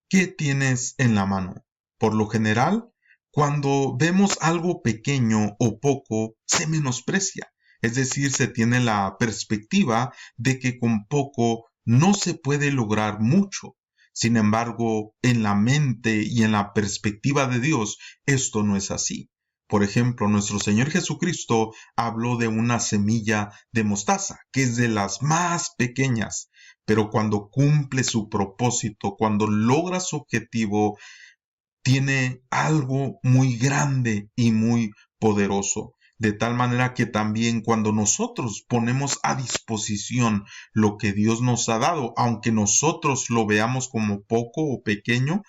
¿Qué tienes en la mano? Por lo general, cuando vemos algo pequeño o poco, se menosprecia. Es decir, se tiene la perspectiva de que con poco no se puede lograr mucho. Sin embargo, en la mente y en la perspectiva de Dios, esto no es así. Por ejemplo, nuestro Señor Jesucristo habló de una semilla de mostaza, que es de las más pequeñas, pero cuando cumple su propósito, cuando logra su objetivo, tiene algo muy grande y muy poderoso. De tal manera que también cuando nosotros ponemos a disposición lo que Dios nos ha dado, aunque nosotros lo veamos como poco o pequeño,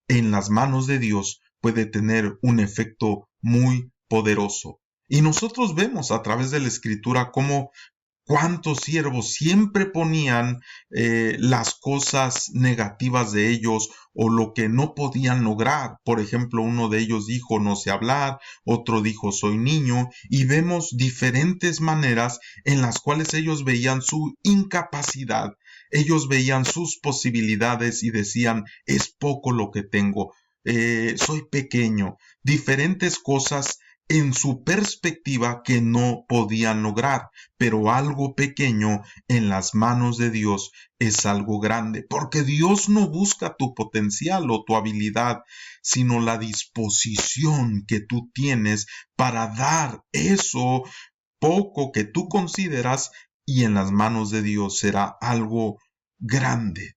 en las manos de Dios puede tener un efecto muy poderoso. Y nosotros vemos a través de la escritura cómo cuántos siervos siempre ponían las cosas negativas de ellos o lo que no podían lograr. Por ejemplo, uno de ellos dijo no sé hablar, otro dijo soy niño, y vemos diferentes maneras en las cuales ellos veían su incapacidad, ellos veían sus posibilidades y decían es poco lo que tengo, soy pequeño, diferentes cosas en su perspectiva que no podían lograr, pero algo pequeño en las manos de Dios es algo grande, porque Dios no busca tu potencial o tu habilidad, sino la disposición que tú tienes para dar eso poco que tú consideras, y en las manos de Dios será algo grande.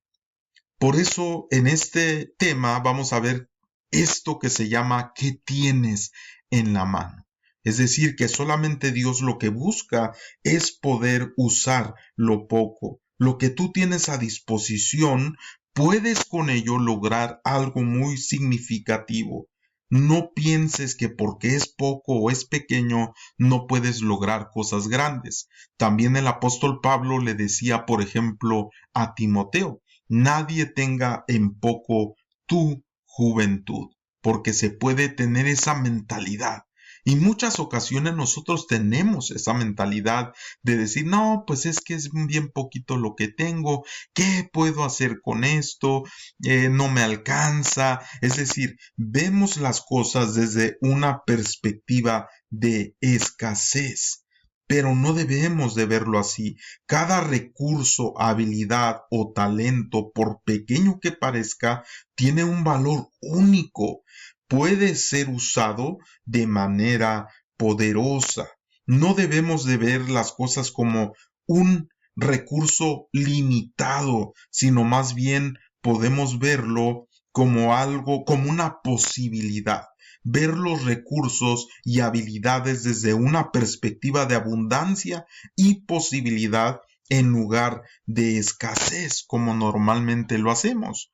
Por eso en este tema vamos a ver esto que se llama ¿qué tienes en la mano? Es decir, que solamente Dios lo que busca es poder usar lo poco. Lo que tú tienes a disposición, puedes con ello lograr algo muy significativo. No pienses que porque es poco o es pequeño no puedes lograr cosas grandes. También el apóstol Pablo le decía, por ejemplo, a Timoteo, nadie tenga en poco tu juventud, porque se puede tener esa mentalidad. Y muchas ocasiones nosotros tenemos esa mentalidad de decir, no, pues es que es bien poquito lo que tengo, ¿qué puedo hacer con esto? No me alcanza. Es decir, vemos las cosas desde una perspectiva de escasez. Pero no debemos de verlo así. Cada recurso, habilidad o talento, por pequeño que parezca, tiene un valor único. Puede ser usado de manera poderosa. No debemos de ver las cosas como un recurso limitado, sino más bien podemos verlo como algo, como una posibilidad. Ver los recursos y habilidades desde una perspectiva de abundancia y posibilidad en lugar de escasez como normalmente lo hacemos.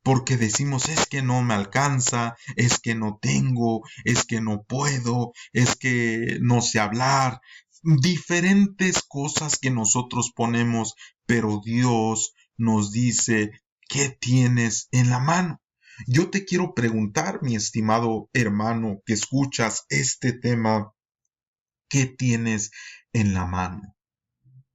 Porque decimos es que no me alcanza, es que no tengo, es que no puedo, es que no sé hablar, diferentes cosas que nosotros ponemos, pero Dios nos dice, ¿qué tienes en la mano? Yo te quiero preguntar, mi estimado hermano, que escuchas este tema, ¿qué tienes en la mano?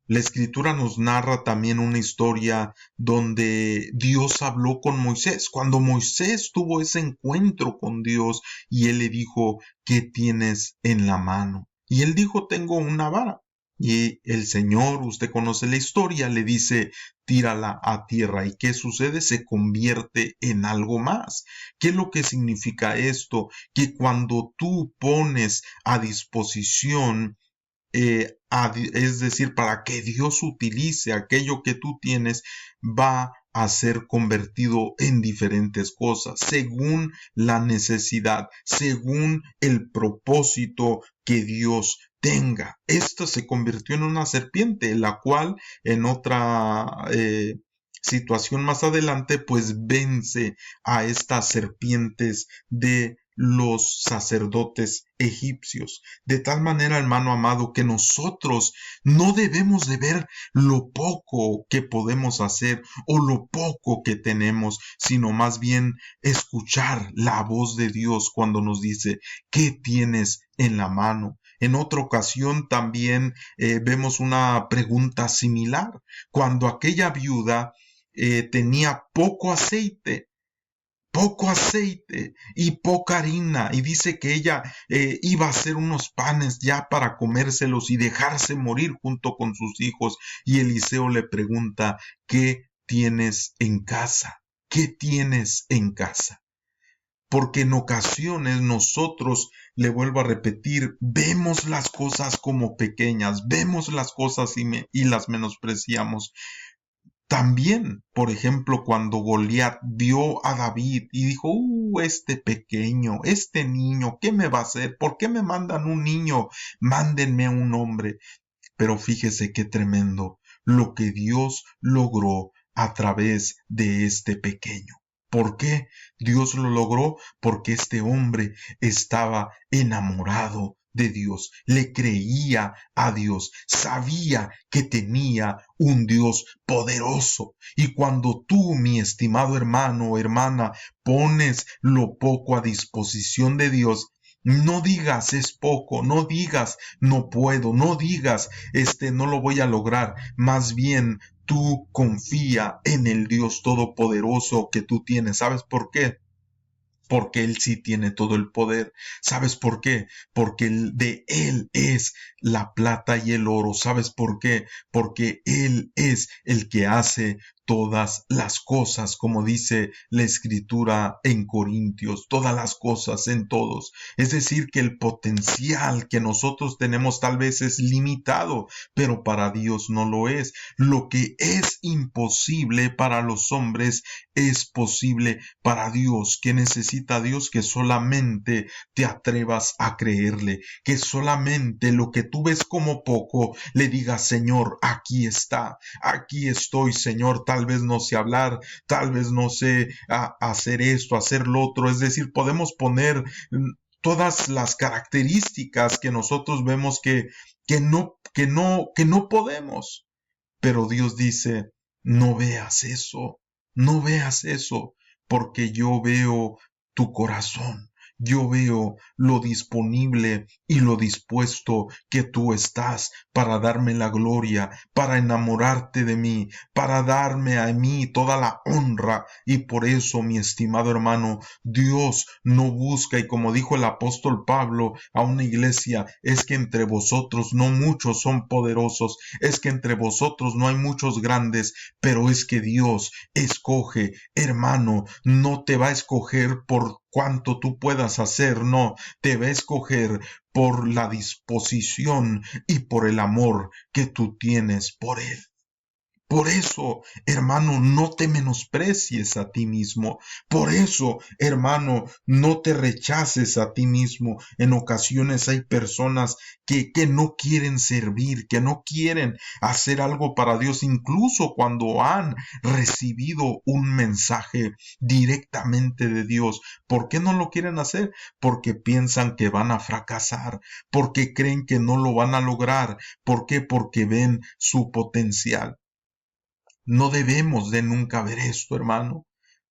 La escritura nos narra también una historia donde Dios habló con Moisés. Cuando Moisés tuvo ese encuentro con Dios y él le dijo, ¿qué tienes en la mano? Y él dijo, tengo una vara. Y el Señor, usted conoce la historia, le dice, tírala a tierra. ¿Y qué sucede? Se convierte en algo más. ¿Qué es lo que significa esto? Que cuando tú pones a disposición es decir, para que Dios utilice aquello que tú tienes, va a ser convertido en diferentes cosas, según la necesidad, según el propósito que Dios tenga. Esto se convirtió en una serpiente, la cual en otra situación más adelante, pues vence a estas serpientes de los sacerdotes egipcios. De tal manera, hermano amado, que nosotros no debemos de ver lo poco que podemos hacer o lo poco que tenemos, sino más bien escuchar la voz de Dios cuando nos dice, ¿qué tienes en la mano? En otra ocasión también vemos una pregunta similar. Cuando aquella viuda tenía poco aceite, poco aceite y poca harina. Y dice que ella iba a hacer unos panes ya para comérselos y dejarse morir junto con sus hijos. Y Eliseo le pregunta, ¿qué tienes en casa? ¿Qué tienes en casa? Porque en ocasiones nosotros, le vuelvo a repetir, vemos las cosas como pequeñas, vemos las cosas y las menospreciamos. También, por ejemplo, cuando Goliat vio a David y dijo, este pequeño, este niño, ¿qué me va a hacer? ¿Por qué me mandan un niño? Mándenme a un hombre. Pero fíjese qué tremendo lo que Dios logró a través de este pequeño. ¿Por qué Dios lo logró? Porque este hombre estaba enamorado de Dios, le creía a Dios, sabía que tenía un Dios poderoso. Y cuando tú, mi estimado hermano o hermana, pones lo poco a disposición de Dios, no digas es poco, no digas no puedo, no digas no lo voy a lograr, más bien tú confía en el Dios todopoderoso que tú tienes. ¿Sabes por qué? Porque Él sí tiene todo el poder. ¿Sabes por qué? Porque de Él es la plata y el oro. ¿Sabes por qué? Porque Él es el que hace todas las cosas, como dice la escritura en Corintios, todas las cosas en todos. Es decir, que el potencial que nosotros tenemos tal vez es limitado, pero para Dios no lo es. Lo que es imposible para los hombres es posible para Dios. ¿Qué necesita Dios? Que solamente te atrevas a creerle, que solamente lo que tú ves como poco le digas, Señor, aquí está, aquí estoy, Señor. Tal vez no sé hablar, tal vez no sé hacer esto, hacer lo otro. Es decir, podemos poner todas las características que nosotros vemos que no podemos. Pero Dios dice, no veas eso, no veas eso, porque yo veo tu corazón. Yo veo lo disponible y lo dispuesto que tú estás para darme la gloria, para enamorarte de mí, para darme a mí toda la honra. Y por eso, mi estimado hermano, Dios no busca, y como dijo el apóstol Pablo a una iglesia, es que entre vosotros no muchos son poderosos, es que entre vosotros no hay muchos grandes, pero es que Dios escoge, hermano, no te va a escoger por cuánto tú puedas hacer, no, te va a escoger por la disposición y por el amor que tú tienes por Él. Por eso, hermano, no te menosprecies a ti mismo. Por eso, hermano, no te rechaces a ti mismo. En ocasiones hay personas que no quieren servir, que no quieren hacer algo para Dios, incluso cuando han recibido un mensaje directamente de Dios. ¿Por qué no lo quieren hacer? Porque piensan que van a fracasar, porque creen que no lo van a lograr. ¿Por qué? Porque ven su potencial. No debemos de nunca ver esto, hermano,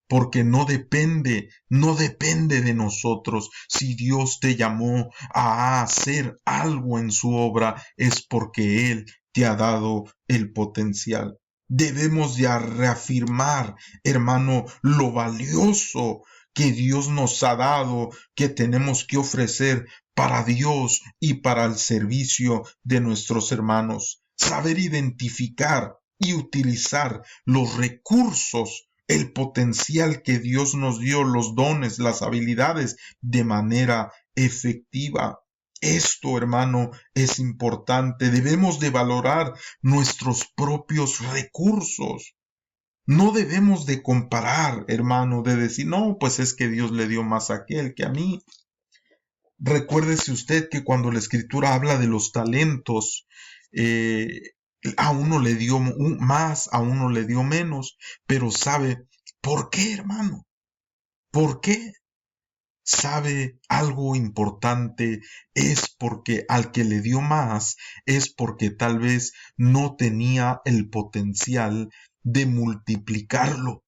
porque no depende de nosotros. Si Dios te llamó a hacer algo en su obra, es porque Él te ha dado el potencial. Debemos ya reafirmar, hermano, lo valioso que Dios nos ha dado, que tenemos que ofrecer para Dios y para el servicio de nuestros hermanos. Saber identificar y utilizar los recursos, el potencial que Dios nos dio, los dones, las habilidades de manera efectiva. Esto, hermano, es importante. Debemos de valorar nuestros propios recursos. No debemos de comparar, hermano, de decir, no, pues es que Dios le dio más a aquel que a mí. Recuérdese usted que cuando la escritura habla de los talentos, eh, a uno le dio más, a uno le dio menos, pero ¿sabe por qué, hermano? ¿Por qué? ¿Sabe algo importante? Es porque al que le dio más es porque tal vez no tenía el potencial de multiplicarlo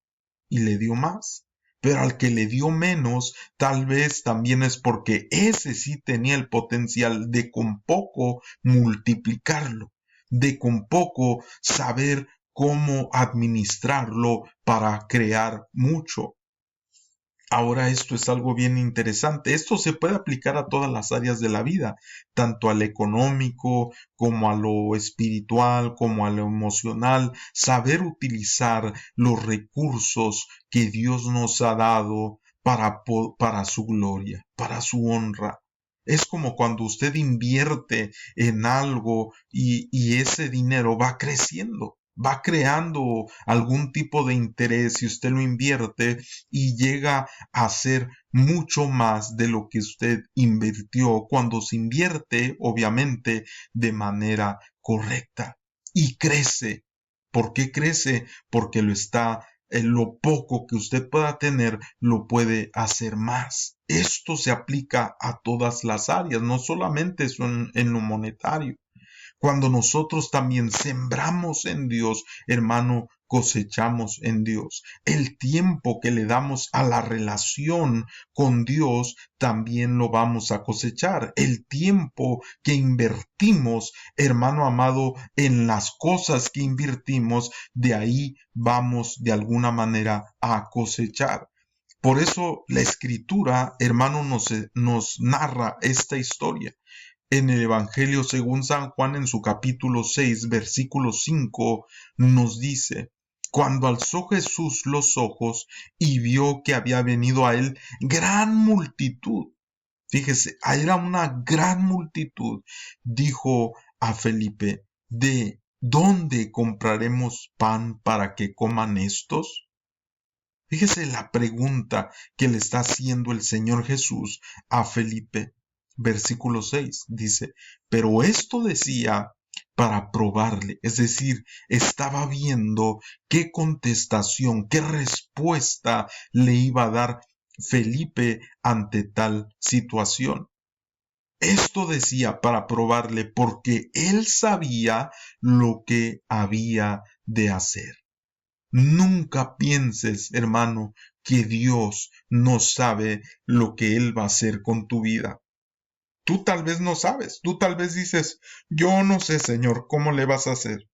y le dio más. Pero al que le dio menos, tal vez también es porque ese sí tenía el potencial de con poco multiplicarlo, de con poco saber cómo administrarlo para crear mucho. Ahora esto es algo bien interesante. Esto se puede aplicar a todas las áreas de la vida, tanto al económico como a lo espiritual, como a lo emocional. Saber utilizar los recursos que Dios nos ha dado para su gloria, para su honra. Es como cuando usted invierte en algo y ese dinero va creciendo, va creando algún tipo de interés si usted lo invierte y llega a ser mucho más de lo que usted invirtió cuando se invierte, obviamente, de manera correcta. Y crece. ¿Por qué crece? Porque lo poco que usted pueda tener, lo puede hacer más. Esto se aplica a todas las áreas, no solamente eso en lo monetario. Cuando nosotros también sembramos en Dios, hermano, cosechamos en Dios. El tiempo que le damos a la relación con Dios, también lo vamos a cosechar. El tiempo que invertimos, hermano amado, en las cosas que invertimos, de ahí vamos de alguna manera a cosechar. Por eso la escritura, hermano, nos narra esta historia. En el Evangelio según San Juan, en su capítulo 6, versículo 5, nos dice, cuando alzó Jesús los ojos y vio que había venido a él gran multitud, fíjese, era una gran multitud, dijo a Felipe, ¿de dónde compraremos pan para que coman estos? Fíjese la pregunta que le está haciendo el Señor Jesús a Felipe. Versículo 6 dice, pero esto decía para probarle, es decir, estaba viendo qué contestación, qué respuesta le iba a dar Felipe ante tal situación. Esto decía para probarle porque él sabía lo que había de hacer. Nunca pienses, hermano, que Dios no sabe lo que Él va a hacer con tu vida. Tú tal vez no sabes, tú tal vez dices, yo no sé, Señor, cómo le vas a hacer.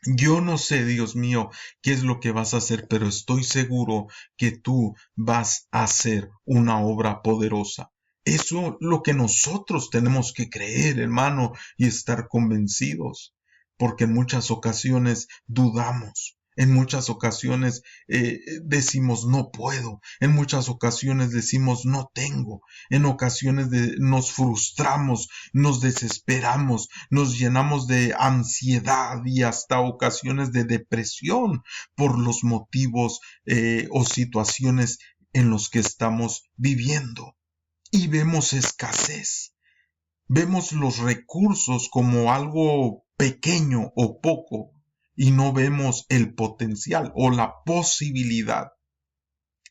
Yo no sé, Dios mío, qué es lo que vas a hacer, pero estoy seguro que tú vas a hacer una obra poderosa. Eso es lo que nosotros tenemos que creer, hermano, y estar convencidos, porque en muchas ocasiones dudamos. En muchas ocasiones decimos no puedo, en muchas ocasiones decimos no tengo, en ocasiones nos frustramos, nos desesperamos, nos llenamos de ansiedad y hasta ocasiones de depresión por los motivos o situaciones en los que estamos viviendo. Y vemos escasez, vemos los recursos como algo pequeño o poco y no vemos el potencial o la posibilidad.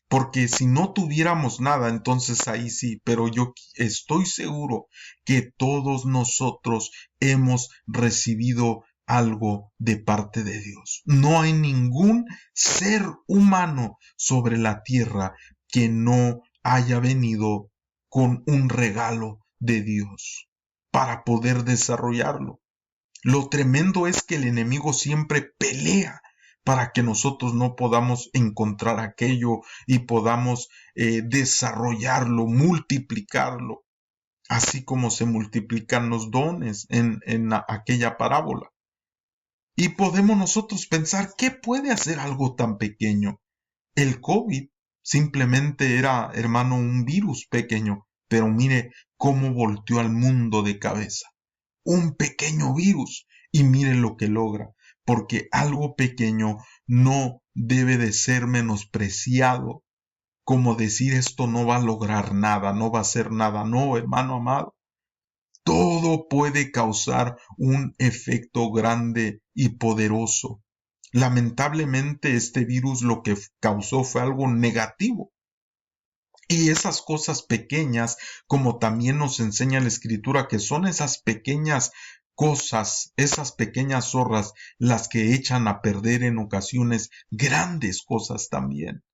Porque si no tuviéramos nada, entonces ahí sí, pero yo estoy seguro que todos nosotros hemos recibido algo de parte de Dios. No hay ningún ser humano sobre la tierra que no haya venido con un regalo de Dios para poder desarrollarlo. Lo tremendo es que el enemigo siempre pelea para que nosotros no podamos encontrar aquello y podamos desarrollarlo, multiplicarlo, así como se multiplican los dones en aquella parábola. Y podemos nosotros pensar, ¿qué puede hacer algo tan pequeño? El COVID simplemente era, hermano, un virus pequeño, pero mire cómo volteó al mundo de cabeza. Un pequeño virus y mire lo que logra, porque algo pequeño no debe de ser menospreciado, como decir esto no va a lograr nada, no va a hacer nada. No, hermano amado, todo puede causar un efecto grande y poderoso. Lamentablemente este virus lo que causó fue algo negativo. Y esas cosas pequeñas, como también nos enseña la escritura, que son esas pequeñas cosas, esas pequeñas zorras, las que echan a perder en ocasiones grandes cosas también.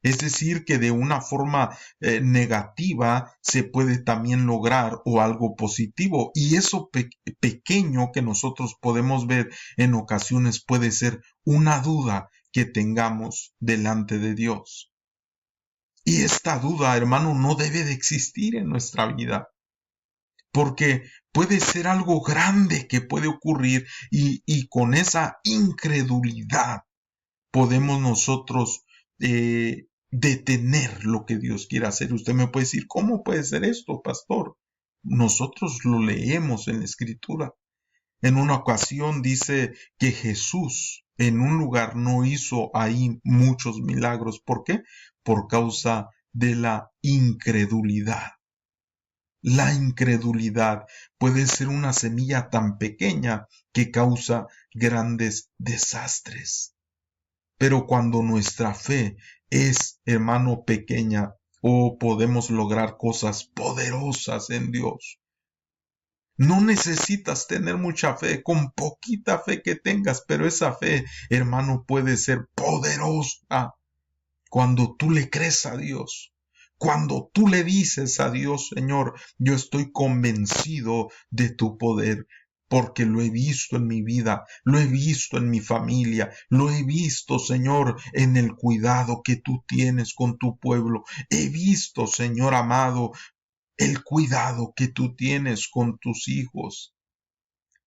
Es decir, que de una forma negativa se puede también lograr o algo positivo. Y eso pequeño que nosotros podemos ver en ocasiones puede ser una duda que tengamos delante de Dios. Y esta duda, hermano, no debe de existir en nuestra vida, porque puede ser algo grande que puede ocurrir y con esa incredulidad podemos nosotros detener lo que Dios quiere hacer. Usted me puede decir, ¿cómo puede ser esto, pastor? Nosotros lo leemos en la Escritura. En una ocasión dice que Jesús en un lugar no hizo ahí muchos milagros. ¿Por qué? Por causa de la incredulidad. La incredulidad puede ser una semilla tan pequeña que causa grandes desastres. Pero cuando nuestra fe es, hermano, pequeña, podemos lograr cosas poderosas en Dios. No necesitas tener mucha fe, con poquita fe que tengas, pero esa fe, hermano, puede ser poderosa cuando tú le crees a Dios. Cuando tú le dices a Dios, Señor, yo estoy convencido de tu poder, porque lo he visto en mi vida, lo he visto en mi familia, lo he visto, Señor, en el cuidado que tú tienes con tu pueblo. He visto, Señor amado, el cuidado que tú tienes con tus hijos.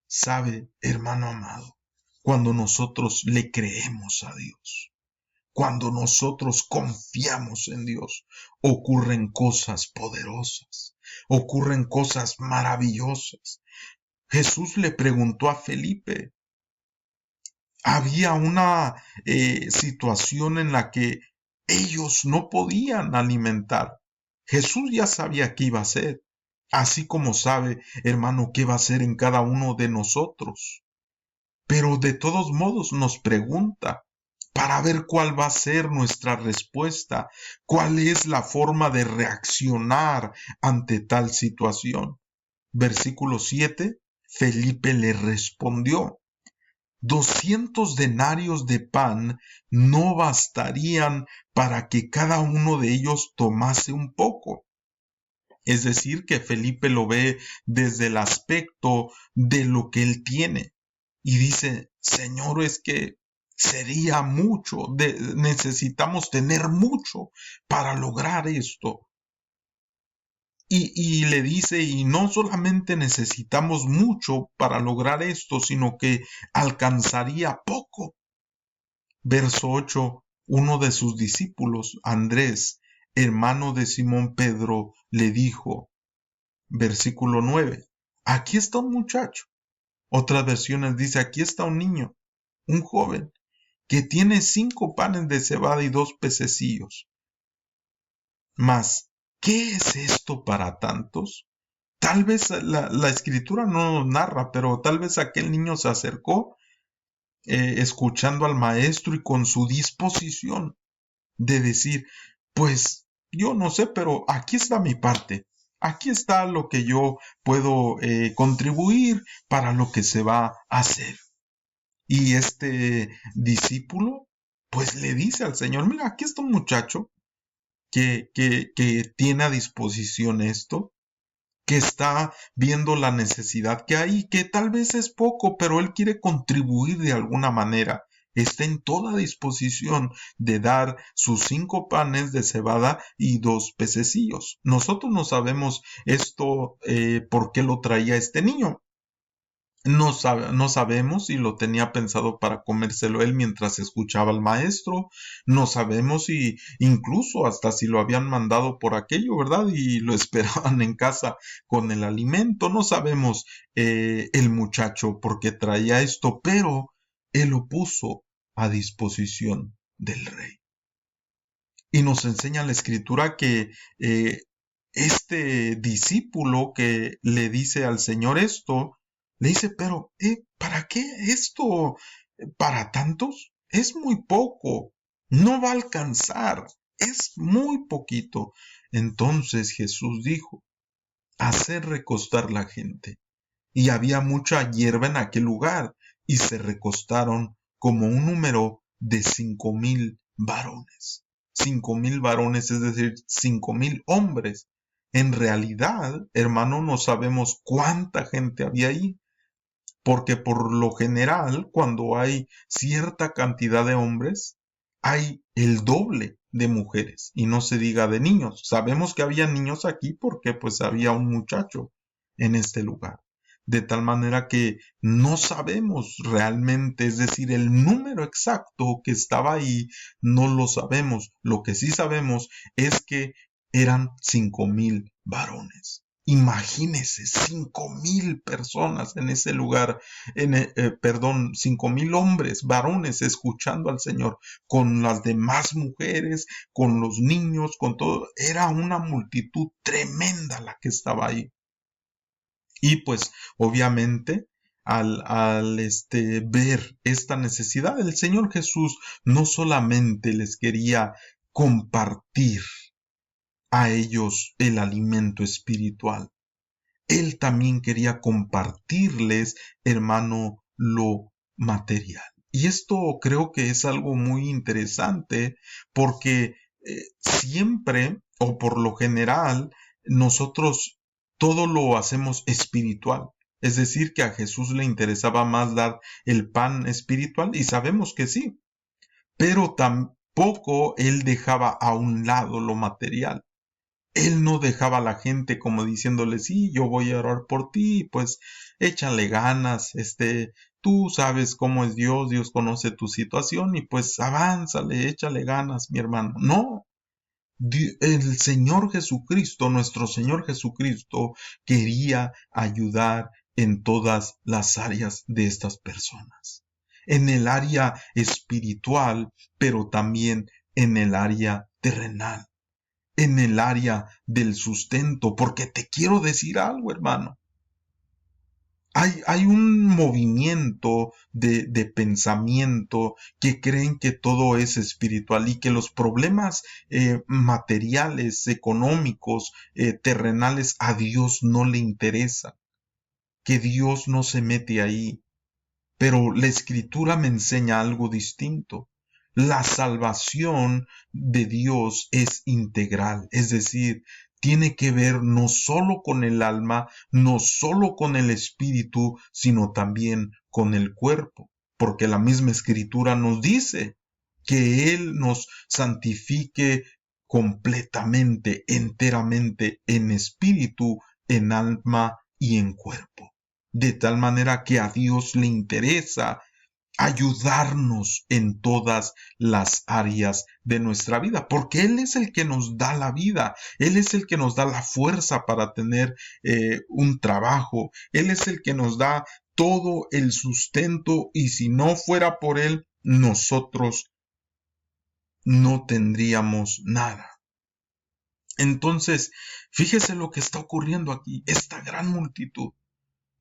Sabe, hermano amado, cuando nosotros le creemos a Dios, cuando nosotros confiamos en Dios, ocurren cosas poderosas, ocurren cosas maravillosas. Jesús le preguntó a Felipe, había una situación en la que ellos no podían alimentar. Jesús ya sabía qué iba a hacer, así como sabe, hermano, qué va a hacer en cada uno de nosotros. Pero de todos modos nos pregunta para ver cuál va a ser nuestra respuesta, cuál es la forma de reaccionar ante tal situación. Versículo 7, Felipe le respondió, 200 denarios de pan no bastarían para que cada uno de ellos tomase un poco. Es decir, que Felipe lo ve desde el aspecto de lo que él tiene. Y dice, Señor, es que sería mucho, necesitamos tener mucho para lograr esto. Y le dice, y no solamente necesitamos mucho para lograr esto, sino que alcanzaría poco. Verso 8, uno de sus discípulos, Andrés, hermano de Simón Pedro, le dijo, versículo 9, aquí está un muchacho. Otras versiones dice, aquí está un niño, un joven, que tiene 5 panes de cebada y 2 pececillos. Mas, ¿qué es esto para tantos? Tal vez la escritura no nos narra, pero tal vez aquel niño se acercó escuchando al maestro y con su disposición de decir, pues yo no sé, pero aquí está mi parte. Aquí está lo que yo puedo contribuir para lo que se va a hacer. Y este discípulo, pues le dice al Señor, mira, aquí está un muchacho que tiene a disposición esto, que está viendo la necesidad que hay, que tal vez es poco, pero él quiere contribuir de alguna manera. Está en toda disposición de dar sus 5 panes de cebada y 2 pececillos. Nosotros no sabemos esto por qué lo traía este niño. No sabemos si lo tenía pensado para comérselo él mientras escuchaba al maestro. No sabemos si incluso hasta si lo habían mandado por aquello, ¿verdad? Y lo esperaban en casa con el alimento. No sabemos el muchacho por qué traía esto, pero él lo puso a disposición del rey. Y nos enseña la escritura que este discípulo que le dice al Señor esto, le dice, pero ¿para qué esto? ¿Para tantos? Es muy poco, no va a alcanzar, es muy poquito. Entonces Jesús dijo, hacer recostar la gente. Y había mucha hierba en aquel lugar, y se recostaron como un número de 5,000 varones. 5,000 varones, es decir, 5,000 hombres. En realidad, hermano, no sabemos cuánta gente había ahí, porque por lo general, cuando hay cierta cantidad de hombres, hay el doble de mujeres y no se diga de niños. Sabemos que había niños aquí porque pues había un muchacho en este lugar. De tal manera que no sabemos realmente, es decir, el número exacto que estaba ahí, no lo sabemos. Lo que sí sabemos es que eran 5,000 varones. Imagínese, 5,000 personas en ese lugar, perdón, 5,000 hombres, varones, escuchando al Señor, con las demás mujeres, con los niños, con todo. Era una multitud tremenda la que estaba ahí. Y pues obviamente al ver esta necesidad, el Señor Jesús no solamente les quería compartir a ellos el alimento espiritual, Él también quería compartirles, hermano, lo material. Y esto creo que es algo muy interesante porque siempre o por lo general nosotros todo lo hacemos espiritual. Es decir, que a Jesús le interesaba más dar el pan espiritual y sabemos que sí, pero tampoco Él dejaba a un lado lo material. Él no dejaba a la gente como diciéndole, sí, yo voy a orar por ti, pues échale ganas, tú sabes cómo es Dios, Dios conoce tu situación y pues avánzale, échale ganas, mi hermano. No, el Señor Jesucristo, nuestro Señor Jesucristo, quería ayudar en todas las áreas de estas personas. En el área espiritual, pero también en el área terrenal, en el área del sustento, porque te quiero decir algo, hermano. Hay un movimiento de pensamiento que creen que todo es espiritual y que los problemas materiales, económicos, terrenales a Dios no le interesan, que Dios no se mete ahí. Pero la escritura me enseña algo distinto. La salvación de Dios es integral, es decir, tiene que ver no solo con el alma, no solo con el espíritu, sino también con el cuerpo, porque la misma escritura nos dice que Él nos santifique completamente, enteramente, en espíritu, en alma y en cuerpo. De tal manera que a Dios le interesa ayudarnos en todas las áreas de nuestra vida, porque Él es el que nos da la vida, Él es el que nos da la fuerza para tener un trabajo, Él es el que nos da todo el sustento y si no fuera por Él, nosotros no tendríamos nada. Entonces, fíjese lo que está ocurriendo aquí, esta gran multitud.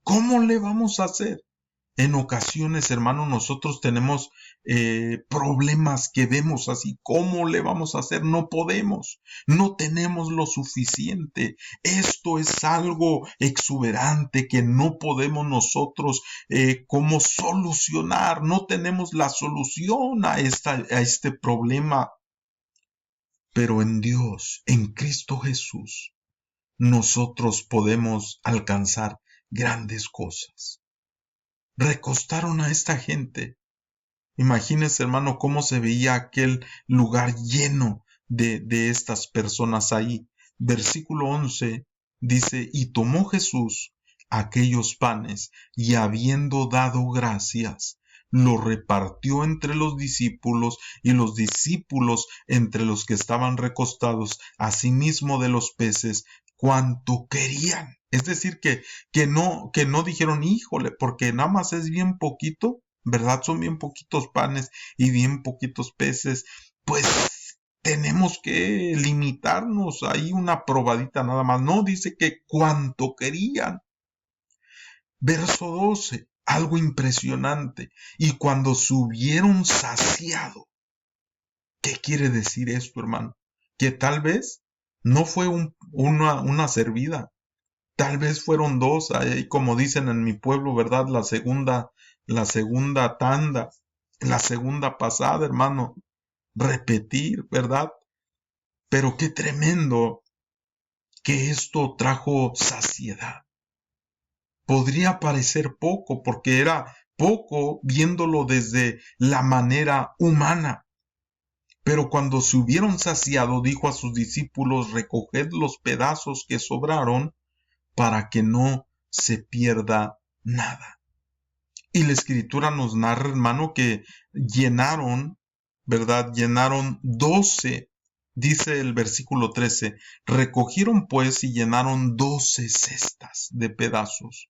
¿Cómo le vamos a hacer? En ocasiones, hermano, nosotros tenemos problemas que vemos así. ¿Cómo le vamos a hacer? No podemos. No tenemos lo suficiente. Esto es algo exuberante que no podemos nosotros cómo solucionar. No tenemos la solución a este problema. Pero en Dios, en Cristo Jesús, nosotros podemos alcanzar grandes cosas. Recostaron a esta gente. Imagínese, hermano, cómo se veía aquel lugar lleno de estas personas ahí. Versículo 11 dice, y tomó Jesús aquellos panes, y habiendo dado gracias, lo repartió entre los discípulos, y los discípulos entre los que estaban recostados, asimismo de los peces, cuanto querían. Es decir, que no dijeron, híjole, porque nada más es bien poquito, ¿verdad? Son bien poquitos panes y bien poquitos peces. Pues tenemos que limitarnos ahí una probadita nada más. No, dice que cuanto querían. Verso 12, algo impresionante. Y cuando se hubieron saciado. ¿Qué quiere decir esto, hermano? Que tal vez no fue una servida. Tal vez fueron dos, ahí como dicen en mi pueblo, ¿verdad? La segunda tanda, la segunda pasada, hermano. Repetir, ¿verdad? Pero qué tremendo que esto trajo saciedad. Podría parecer poco, porque era poco viéndolo desde la manera humana. Pero cuando se hubieron saciado, dijo a sus discípulos, recoged los pedazos que sobraron para que no se pierda nada. Y la escritura nos narra, hermano, que llenaron, ¿verdad? Llenaron 12, dice el versículo 13, recogieron pues y llenaron 12 cestas de pedazos,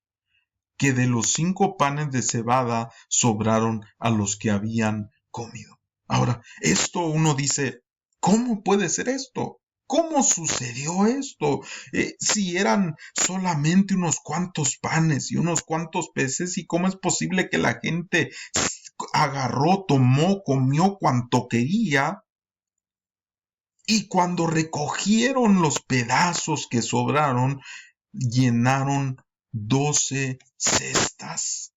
que de los 5 panes de cebada sobraron a los que habían comido. Ahora, esto uno dice, ¿cómo puede ser esto? ¿Cómo sucedió esto? Si eran solamente unos cuantos panes y unos cuantos peces, ¿y cómo es posible que la gente agarró, tomó, comió cuanto quería? Y cuando recogieron los pedazos que sobraron, llenaron 12 cestas.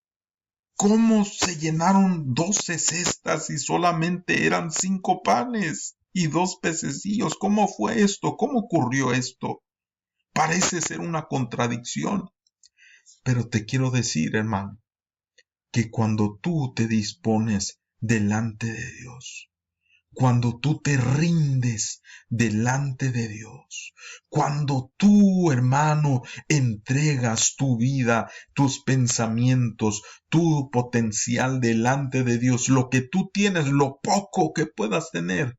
¿Cómo se llenaron 12 cestas y solamente eran 5 panes y 2 pececillos? ¿Cómo fue esto? ¿Cómo ocurrió esto? Parece ser una contradicción. Pero te quiero decir, hermano, que cuando tú te dispones delante de Dios, cuando tú te rindes delante de Dios, cuando tú, hermano, entregas tu vida, tus pensamientos, tu potencial delante de Dios, lo que tú tienes, lo poco que puedas tener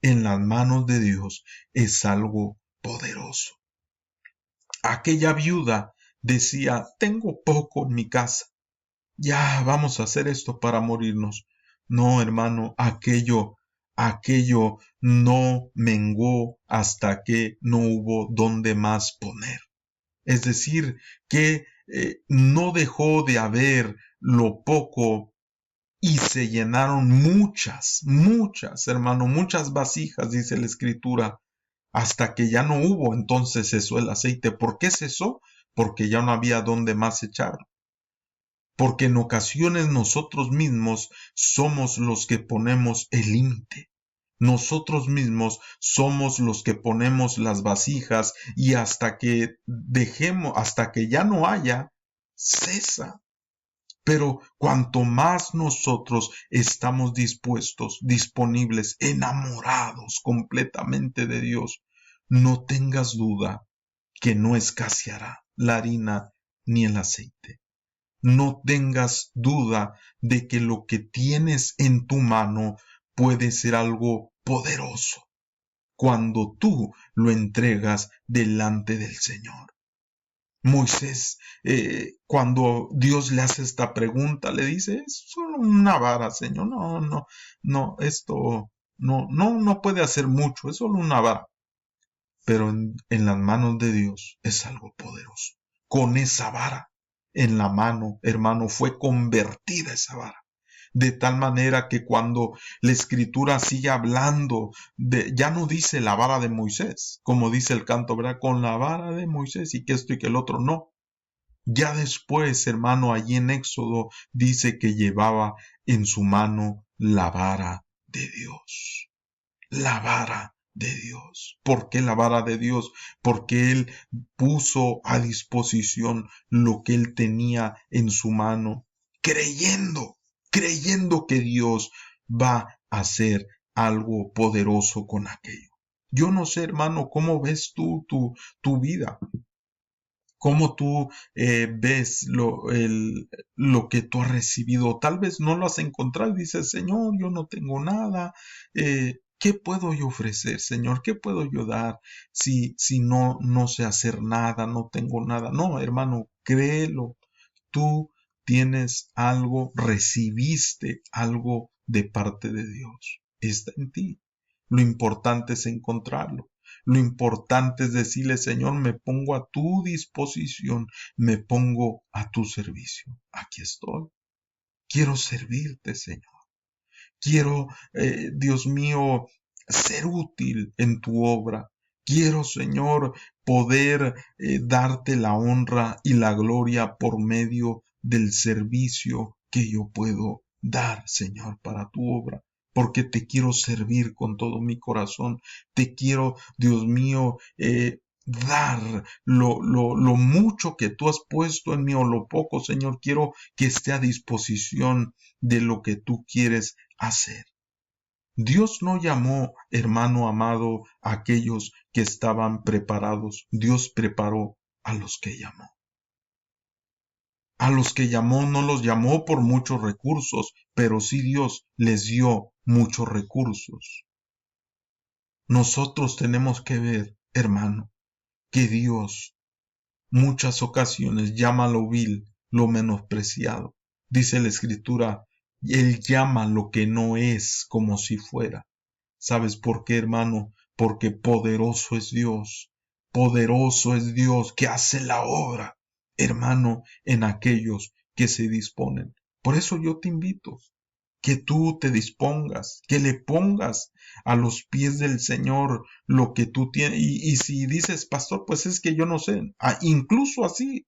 en las manos de Dios, es algo poderoso. Aquella viuda decía, tengo poco en mi casa, ya vamos a hacer esto para morirnos. No, hermano, aquello no menguó hasta que no hubo donde más poner. Es decir, que no dejó de haber lo poco y se llenaron muchas, hermano, muchas vasijas, dice la escritura, hasta que ya no hubo. Entonces cesó el aceite. ¿Por qué cesó? Porque ya no había donde más echarlo. Porque en ocasiones nosotros mismos somos los que ponemos el límite. Nosotros mismos somos los que ponemos las vasijas y hasta que dejemos, hasta que ya no haya, cesa. Pero cuanto más nosotros estamos dispuestos, disponibles, enamorados completamente de Dios, no tengas duda que no escaseará la harina ni el aceite. No tengas duda de que lo que tienes en tu mano puede ser algo poderoso cuando tú lo entregas delante del Señor. Moisés, cuando Dios le hace esta pregunta, le dice, es solo una vara, Señor. No, esto no puede hacer mucho, es solo una vara. Pero en las manos de Dios es algo poderoso. Con esa vara en la mano, hermano, fue convertida esa vara. De tal manera que cuando la escritura sigue hablando, ya no dice la vara de Moisés, como dice el canto, ¿verdad? Con la vara de Moisés y que esto y que el otro, no. Ya después, hermano, allí en Éxodo dice que llevaba en su mano la vara de Dios. La vara de Dios. ¿Por qué la vara de Dios? Porque Él puso a disposición lo que Él tenía en su mano, creyendo que Dios va a hacer algo poderoso con aquello. Yo no sé, hermano, cómo ves tú tu vida. ¿Cómo tú ves lo que tú has recibido? Tal vez no lo has encontrado y dices, Señor, yo no tengo nada. ¿Qué puedo yo ofrecer, Señor? ¿Qué puedo yo dar si no sé hacer nada, no tengo nada? No, hermano, créelo. Tú tienes algo, recibiste algo de parte de Dios. Está en ti. Lo importante es encontrarlo. Lo importante es decirle, Señor, me pongo a tu disposición, me pongo a tu servicio. Aquí estoy. Quiero servirte, Señor. Quiero, Dios mío, ser útil en tu obra. Quiero, Señor, poder darte la honra y la gloria por medio del servicio que yo puedo dar, Señor, para tu obra. Porque te quiero servir con todo mi corazón. Te quiero, Dios mío, dar lo mucho que tú has puesto en mí o lo poco, Señor. Quiero que esté a disposición de lo que tú quieres hacer. Dios no llamó, hermano amado, a aquellos que estaban preparados. Dios preparó a los que llamó. A los que llamó no los llamó por muchos recursos, pero sí Dios les dio muchos recursos. Nosotros tenemos que ver, hermano, que Dios muchas ocasiones llama lo vil, lo menospreciado. Dice la Escritura, Él llama lo que no es como si fuera. ¿Sabes por qué, hermano? Porque poderoso es Dios que hace la obra, hermano, en aquellos que se disponen. Por eso yo te invito que tú te dispongas, que le pongas a los pies del Señor lo que tú tienes. Y si dices, pastor, pues es que yo no sé, incluso así,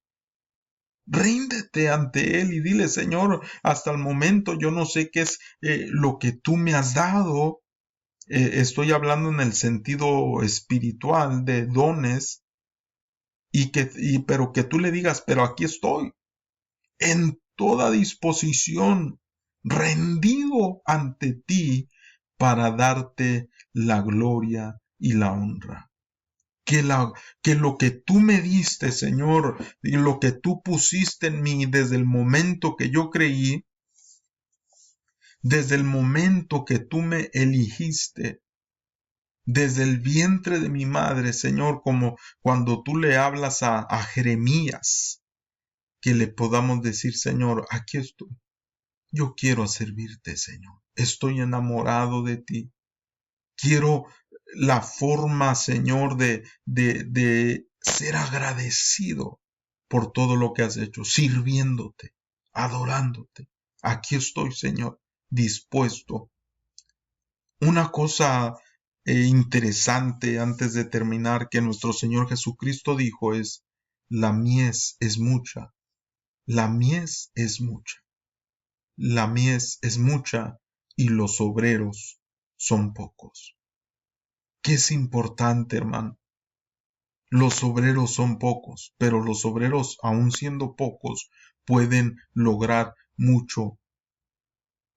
ríndete ante Él y dile, Señor, hasta el momento yo no sé qué es lo que tú me has dado. Estoy hablando en el sentido espiritual de dones, pero que tú le digas, pero aquí estoy, en toda disposición, rendido ante ti para darte la gloria y la honra. Que lo que tú me diste, Señor, y lo que tú pusiste en mí desde el momento que yo creí, desde el momento que tú me eligiste, desde el vientre de mi madre, Señor, como cuando tú le hablas a Jeremías, que le podamos decir, Señor, aquí estoy. Yo quiero servirte, Señor. Estoy enamorado de ti. Quiero la forma, Señor, de ser agradecido por todo lo que has hecho, sirviéndote, adorándote. Aquí estoy, Señor, dispuesto. Una cosa interesante antes de terminar que nuestro Señor Jesucristo dijo es, la mies es mucha, la mies es mucha. La mies es mucha y los obreros son pocos. ¿Qué es importante, hermano? Los obreros son pocos, pero los obreros, aun siendo pocos, pueden lograr mucho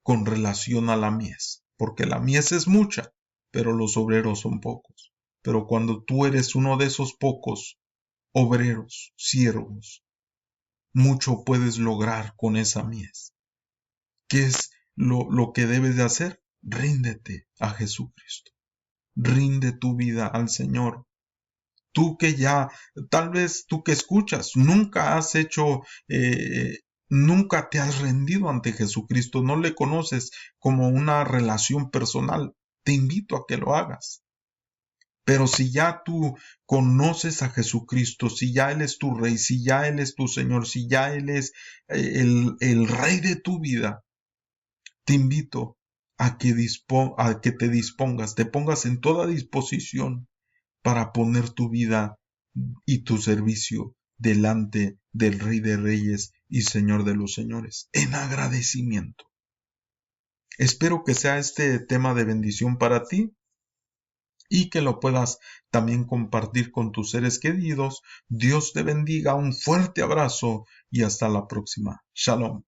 con relación a la mies, porque la mies es mucha, pero los obreros son pocos. Pero cuando tú eres uno de esos pocos obreros, siervos, mucho puedes lograr con esa mies. ¿Qué es lo que debes de hacer? Ríndete a Jesucristo. Rinde tu vida al Señor. Tú que ya, tal vez tú que escuchas, nunca has hecho, nunca te has rendido ante Jesucristo, no le conoces como una relación personal. Te invito a que lo hagas. Pero si ya tú conoces a Jesucristo, si ya Él es tu Rey, si ya Él es tu Señor, si ya Él es el Rey de tu vida, te invito a que te dispongas, te pongas en toda disposición para poner tu vida y tu servicio delante del Rey de Reyes y Señor de los Señores, en agradecimiento. Espero que sea este tema de bendición para ti y que lo puedas también compartir con tus seres queridos. Dios te bendiga, un fuerte abrazo y hasta la próxima. Shalom.